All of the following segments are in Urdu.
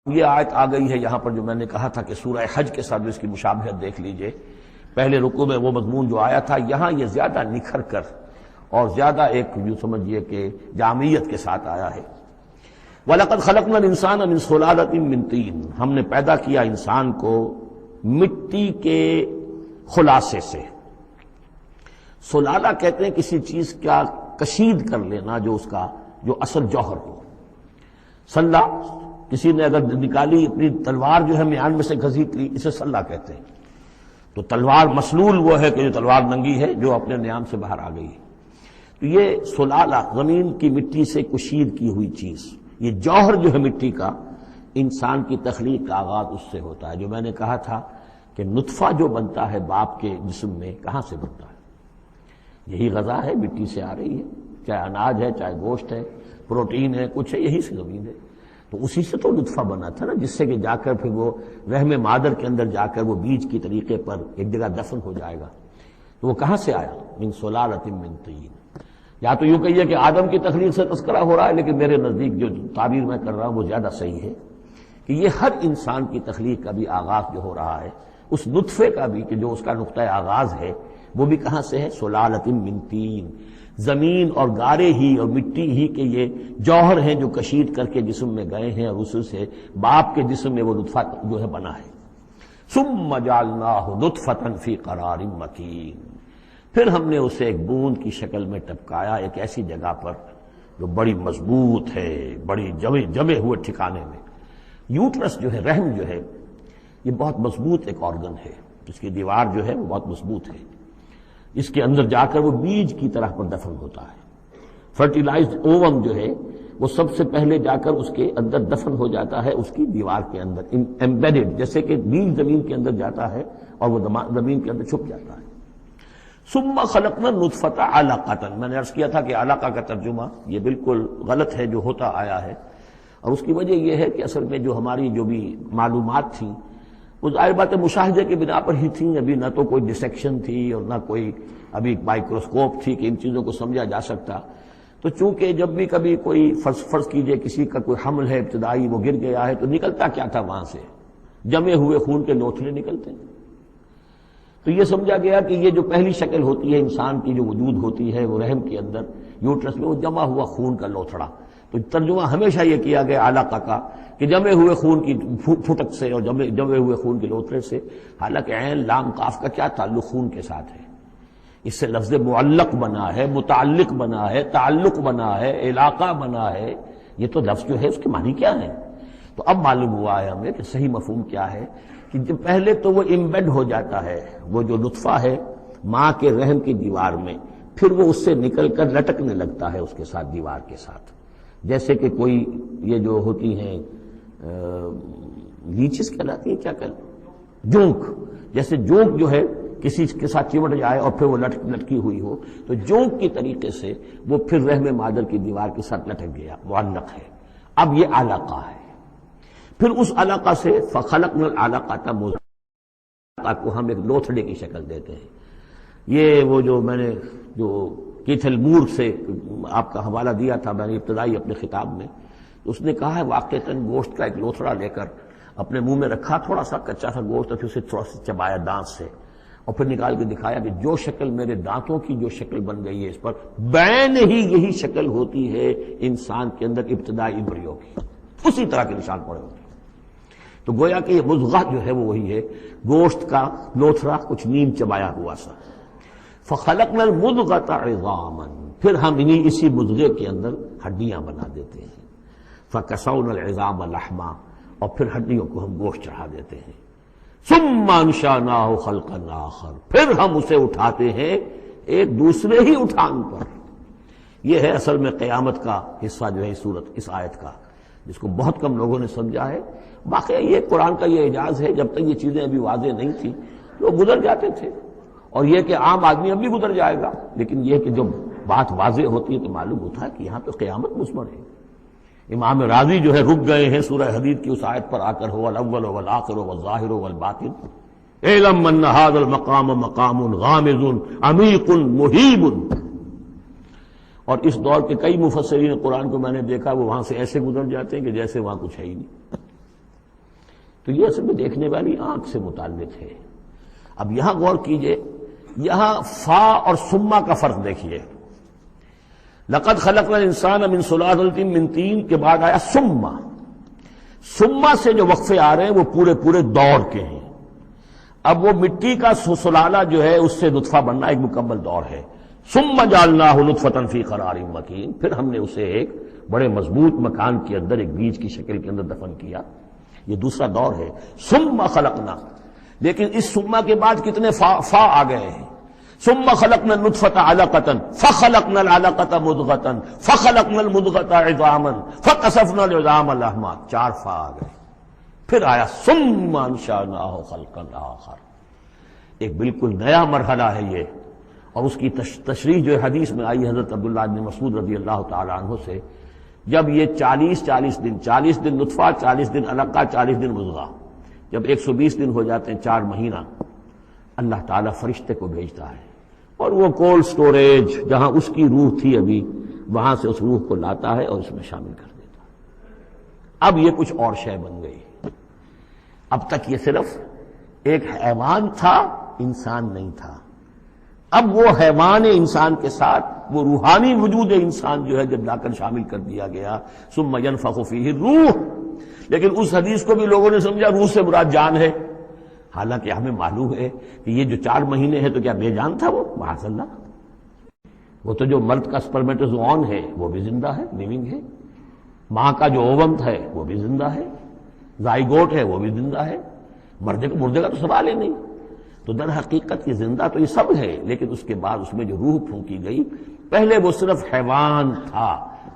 یہ آیت آ گئی ہے یہاں پر جو میں نے کہا تھا کہ سورہ حج کے ساتھ اس کی مشابہت دیکھ لیجئے. پہلے رکوع میں وہ مضمون جو آیا تھا، یہاں یہ زیادہ نکھر کر اور زیادہ ایک یوں سمجھیے کہ جامعیت کے ساتھ آیا ہے. وَلَقَدْ خَلَقْنَا الْإِنسَانَ مِنْ صُلَالَةٍ مِّن طِينٍ، ہم نے پیدا کیا انسان کو مٹی کے خلاصے سے. سلالہ کہتے ہیں کسی چیز کا کشید کر لینا جو اس کا جو اصل جوہر ہو. سلہ کسی نے اگر نکالی اپنی تلوار جو ہے میان میں سے گھسیٹ لی، اسے سلہ کہتے ہیں. تو تلوار مسلول وہ ہے کہ جو تلوار ننگی ہے جو اپنے نیام سے باہر آ گئی ہے. تو یہ سلالہ زمین کی مٹی سے کشید کی ہوئی چیز، یہ جوہر جو ہے مٹی کا، انسان کی تخلیق کا آغاز اس سے ہوتا ہے. جو میں نے کہا تھا کہ نطفہ جو بنتا ہے باپ کے جسم میں کہاں سے بنتا ہے؟ یہی غذا ہے، مٹی سے آ رہی ہے، چاہے اناج ہے، چاہے گوشت ہے، پروٹین ہے، کچھ ہے، یہی سے زمین ہے. تو اسی سے تو نطفہ بنا تھا نا، جس سے کہ جا کر پھر وہ رحم مادر کے اندر جا کر وہ بیج کی طریقے پر ایک جگہ دفن ہو جائے گا. تو وہ کہاں سے آیا؟ من صلالۃ من طین. یا تو یوں کہیے کہ آدم کی تخلیق سے تذکرہ ہو رہا ہے، لیکن میرے نزدیک جو تعبیر میں کر رہا ہوں وہ زیادہ صحیح ہے کہ یہ ہر انسان کی تخلیق کا بھی آغاز جو ہو رہا ہے، اس نطفے کا بھی کہ جو اس کا نقطہ آغاز ہے وہ بھی کہاں سے ہے؟ صلالۃ من طین. زمین اور گارے ہی اور مٹی ہی کے یہ جوہر ہیں جو کشید کر کے جسم میں گئے ہیں، اور اس سے باپ کے جسم میں وہ نطفہ جو ہے بنا ہے. ثم جعلناہ نطفۃ فی قرار مکین، پھر ہم نے اسے ایک بوند کی شکل میں ٹپکایا ایک ایسی جگہ پر جو بڑی مضبوط ہے، بڑی جمے ہوئے ٹھکانے میں. یوٹرس جو ہے، رحم جو ہے، یہ بہت مضبوط ایک آرگن ہے، اس کی دیوار جو ہے وہ بہت مضبوط ہے. اس کے اندر جا کر وہ بیج کی طرح پر دفن ہوتا ہے. فرٹیلائزڈ اووم جو ہے وہ سب سے پہلے جا کر اس کے اندر دفن ہو جاتا ہے، اس کی دیوار کے اندر ایمبیڈڈ، جیسے کہ بیج زمین کے اندر جاتا ہے اور وہ زمین کے اندر چھپ جاتا ہے. ثم خلقنا النطفۃ علقۃ، میں نے عرض کیا تھا کہ علقہ کا ترجمہ یہ بالکل غلط ہے جو ہوتا آیا ہے، اور اس کی وجہ یہ ہے کہ اصل میں جو ہماری جو بھی معلومات تھیں وہ ظاہر بات ہے مشاہدے کی بنا پر ہی تھیں. ابھی نہ تو کوئی ڈسیکشن تھی اور نہ کوئی ابھی مائکروسکوپ تھی کہ ان چیزوں کو سمجھا جا سکتا. تو چونکہ جب بھی کبھی کوئی فرض کیجئے کسی کا کوئی حمل ہے ابتدائی، وہ گر گیا ہے، تو نکلتا کیا تھا وہاں سے؟ جمے ہوئے خون کے لوتھڑے نکلتے ہیں. تو یہ سمجھا گیا کہ یہ جو پہلی شکل ہوتی ہے انسان کی جو وجود ہوتی ہے وہ رحم کے اندر یوٹرس میں، وہ جمع ہوا خون کا لوتھڑا. تو ترجمہ ہمیشہ یہ کیا گیا علقہ کا کہ جمے ہوئے خون کی پھٹک سے اور جمے ہوئے خون کے لوتھڑے سے. حالانکہ عین لام قاف کا کیا تعلق خون کے ساتھ ہے؟ اس سے لفظ معلق بنا ہے، متعلق بنا ہے، تعلق بنا ہے، علاقہ بنا ہے. یہ تو لفظ جو ہے اس کے معنی کیا ہے؟ تو اب معلوم ہوا ہے ہمیں کہ صحیح مفہوم کیا ہے کہ جب پہلے تو وہ امبیڈ ہو جاتا ہے، وہ جو نطفہ ہے ماں کے رحم کی دیوار میں، پھر وہ اس سے نکل کر لٹکنے لگتا ہے اس کے ساتھ، دیوار کے ساتھ. جیسے کہ کوئی یہ جو ہوتی ہیں لیچز کہلاتی ہیں، کیا کہلاتی، جونک، جیسے جونک جو ہے کسی کے ساتھ چمٹ جائے اور پھر وہ لٹکی ہوئی ہو، تو جونک کی طریقے سے وہ پھر رحم مادر کی دیوار کے ساتھ لٹک گیا، معلق ہے. اب یہ علقہ ہے. پھر اس علقہ سے فخلقنا العلقۃ مضغۃ کو ہم ایک لوتھڑے کی شکل دیتے ہیں. یہ وہ جو میں نے جو کیتھل مور سے آپ کا حوالہ دیا تھا میں نے ابتدائی اپنے خطاب میں، اس نے کہا ہے واقعتاً گوشت کا ایک لوتھڑا لے کر اپنے منہ میں رکھا، تھوڑا سا کچا سا گوشت، اور پھر اسے تھوڑا سا چبایا دانت سے، اور پھر نکال کے دکھایا کہ جو شکل میرے دانتوں کی جو شکل بن گئی ہے اس پر بین ہی یہی شکل ہوتی ہے انسان کے اندر ابتدائی ایمبریو کی، اسی طرح کے نشان پڑے ہوتے ہیں. تو گویا کہ یہ مضغہ جو ہے وہ وہی ہے، گوشت کا لوتھڑا کچھ نیم چبایا ہوا سا. فخلقنا المضغۃ عظاما، پھر ہم اسی مضغے کے اندر ہڈیاں بنا دیتے ہیں. فکسونا العظام لحما، اور پھر ہڈیوں کو ہم گوشت چڑھا دیتے ہیں. ثم انشأناہ خلقا آخر، پھر ہم اسے اٹھاتے ہیں ایک دوسرے ہی اٹھان پر. یہ ہے اصل میں قیامت کا حصہ جو ہے اس آیت کا، جس کو بہت کم لوگوں نے سمجھا ہے. باقی یہ قرآن کا یہ اعجاز ہے، جب تک یہ چیزیں ابھی واضح نہیں تھیں لوگ گزر جاتے تھے، اور یہ کہ عام آدمی اب بھی گزر جائے گا، لیکن یہ کہ جب بات واضح ہوتی ہے تو معلوم ہوتا ہے کہ یہاں تو قیامت مضمر ہے. امام راضی جو ہے رک گئے ہیں سورہ حدید کی اس آیت پر آ کر، هو الاول والآخر والظاہر والباطن اعلم ان هذا المقام مقام غامض عمیق مہیب. اور اس دور کے کئی مفسرین قرآن کو میں نے دیکھا وہ وہاں سے ایسے گزر جاتے ہیں کہ جیسے وہاں کچھ ہے ہی نہیں. تو یہ اصل میں دیکھنے والی آنکھ سے متعلق ہے۔ اب یہاں غور کیجئے، یہاں فا اور سما کا فرق دیکھیے۔ لقد خلقنا الانسان من صلصال من طین کے بعد آیا سما۔ سما سے جو وقفے آ رہے ہیں وہ پورے پورے دور کے ہیں۔ اب وہ مٹی کا سلالہ جو ہے اس سے نطفہ بننا ایک مکمل دور ہے۔ ثم جعلناہ نطفۃ فی قرار مکین، پھر ہم نے اسے ایک بڑے مضبوط مکان کے اندر ایک بیج کی شکل کے اندر دفن کیا۔ یہ دوسرا دور ہے۔ ثم خلقنا، لیکن اس ثم کے بعد کتنے فا آ گئے ہیں۔ ثم خلقنا النطفۃ علقۃ فخلقنا العلقۃ مضغۃ فخلقنا المضغۃ عظاما فکسونا العظام لحما، 4 فا آ گئے۔ پھر آیا ثم انشأناہ خلقا آخر، ایک بالکل نیا مرحلہ ہے یہ۔ اور اس کی تشریح جو حدیث میں آئی حضرت عبداللہ بن مسعود رضی اللہ تعالی عنہ سے، جب یہ 40 دن نطفہ، 40 دن علقہ، 40 دن مضغہ، جب 120 دن ہو جاتے ہیں، 4 مہینہ، اللہ تعالیٰ فرشتے کو بھیجتا ہے اور وہ کولڈ سٹوریج جہاں اس کی روح تھی ابھی، وہاں سے اس روح کو لاتا ہے اور اس میں شامل کر دیتا ہے۔ اب یہ کچھ اور شے بن گئی۔ اب تک یہ صرف ایک حیوان تھا، انسان نہیں تھا۔ اب وہ حیوان انسان کے ساتھ وہ روحانی وجود انسان جو ہے جب لا کر شامل کر دیا گیا، ثم ينفخ فیہ الروح۔ لیکن اس حدیث کو بھی لوگوں نے سمجھا روح سے مراد جان ہے، حالانکہ ہمیں معلوم ہے کہ یہ جو 4 مہینے ہیں تو کیا بے جان تھا وہ؟ معاذ اللہ، وہ تو جو مرد کا سپرمیٹوزوون ہے وہ بھی زندہ ہے، لیونگ ہے، ماں کا جو اووم ہے وہ بھی زندہ ہے، زائگوٹ ہے وہ بھی زندہ ہے، مردے کا تو سوال ہی نہیں۔ تو در حقیقت یہ زندہ تو یہ سب ہے، لیکن اس کے بعد اس میں جو روح پھونکی گئی، پہلے وہ صرف حیوان تھا،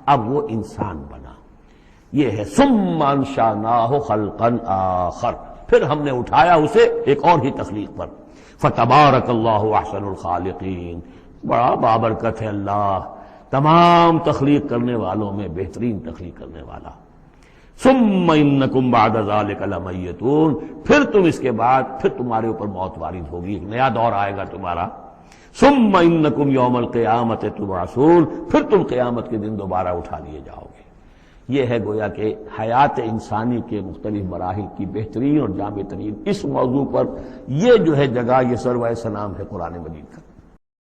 اب وہ انسان بنا۔ یہ ہے ثم انشأناہ خلقا آخر، پھر ہم نے اٹھایا اسے ایک اور ہی تخلیق پر۔ فتبارک اللہ احسن الخالقین، بڑا بابرکت ہے اللہ تمام تخلیق کرنے والوں میں بہترین تخلیق کرنے والا۔ ثم انکم بعد ذلک لمیتون، پھر تم اس کے بعد پھر تمہارے اوپر موت وارد ہوگی، ایک نیا دور آئے گا تمہارا۔ ثم انکم یوم القیامت تبعثون، پھر تم قیامت کے دن دوبارہ اٹھا لیے جاؤ گے۔ یہ ہے گویا کہ حیات انسانی کے مختلف مراحل کی بہترین اور جامع ترین۔ اس موضوع پر یہ جو ہے جگہ، یہ سروائے سلام ہے قرآن مجید کا۔